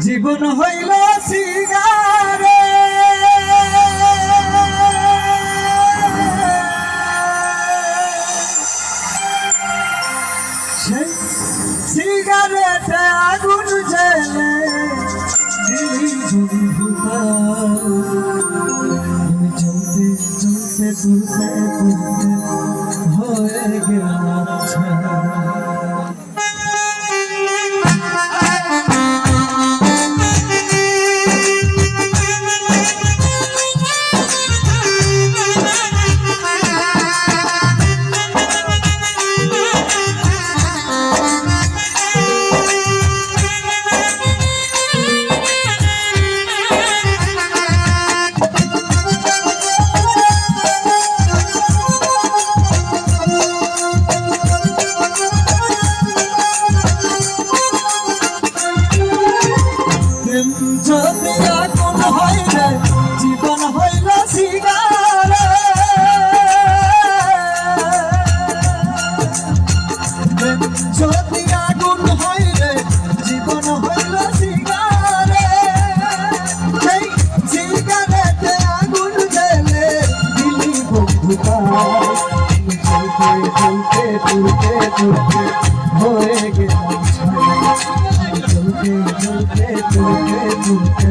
জীবন হইল সিগারে সিগারেটে আগুন জ্বেলে দিলি বন্ধুতা চলতে চলতে তুলতে তুলতে হয়ে গেলাম যদি আগুন হইলে জীবন হইল সিগারে যদি আগুন হইলে জীবন হইল সিগারে সেই সিগারেটে আগুন জ্বেলে দিলি বন্ধুতা চলতে চলতে তুলতে তুলতে হয়ে গেলাম চলতে চলতে তুলতে তুলতে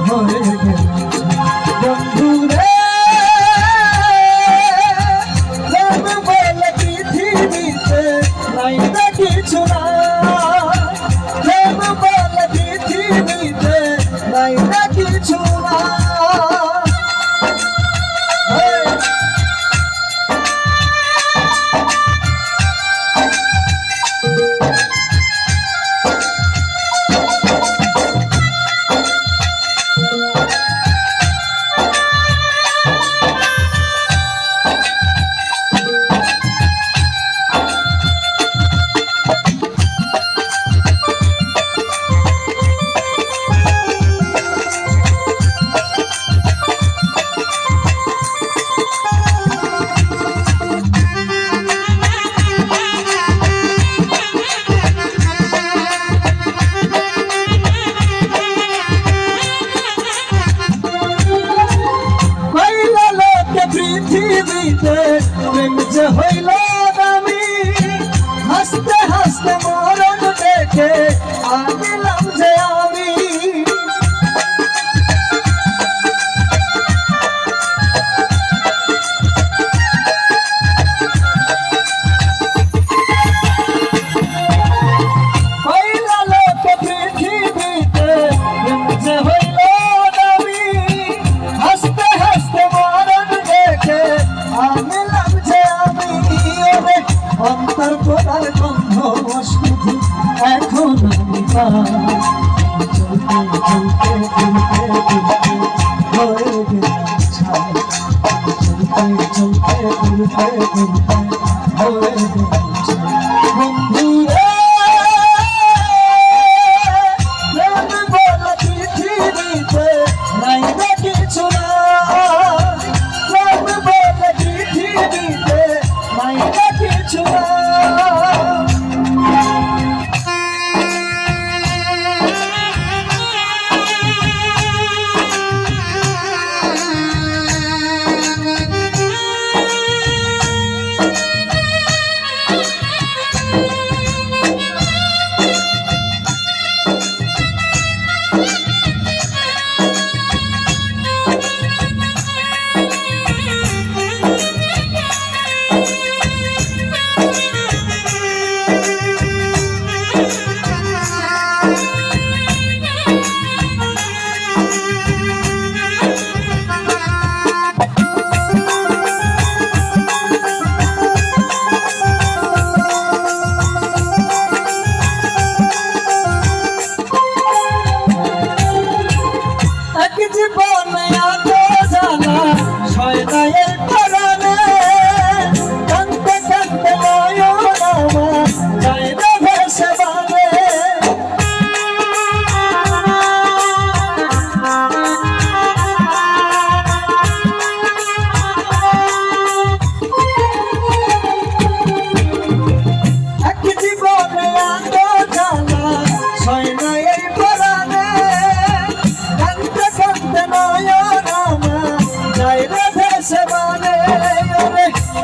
হয়ে গেলাম বন্ধুরে বলে পৃথিবীতে নাই না কিছু না বলে পৃথিবীতে নাই না কিছু না পৃথিবীতে প্রেম যে হইল দামি হাসতে হাসতে মরণ দেখে আনিলাম যে আমি হইলা লোকে পৃথিবীতে প্রেম যে হইল দামি হাসতে হাসতে মরণ দেখে আনিলাম যে আমি ওরে অন্তর কোদার গন্ধ শুধু এখন আমি চলতে চলতে তুলতে তুলতে হয়ে গেলাম ছাই চলতে চলতে তুলতে তুলতে হয়ে গেলাম ছাই বন্ধুরে বলে পৃথিবীতে নাই না কিছু না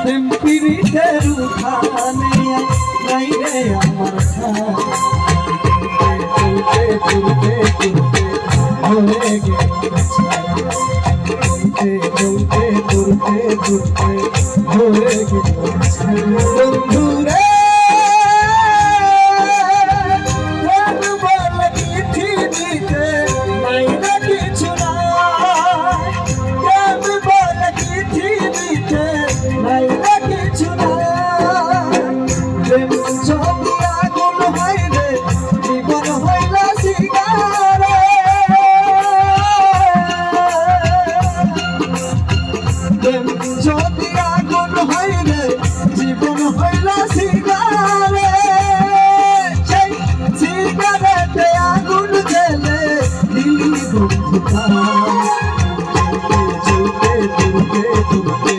প্রেম পীড়িতের উঠানে নাই রে আমার চলতে চলতে চলতে হয়ে গেছে চলতে চলতে চলতে হয়ে গেছে বন্ধু রে যদি আগুন হইলে জীবন হইল সিগারে সেই সিগারেটে আগুন জেলে দিলি বন্ধুতা চলতে চলতে চলতে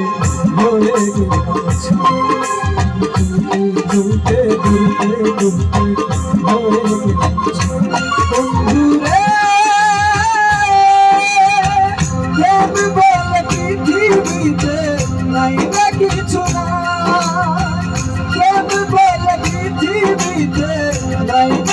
হয়ে গেছে চলতে চলতে চলতে হয়ে গেছে বন্ধু রে পৃথিবীতে নাই না কিছু না কেউ বলে পৃথিবীতে নাই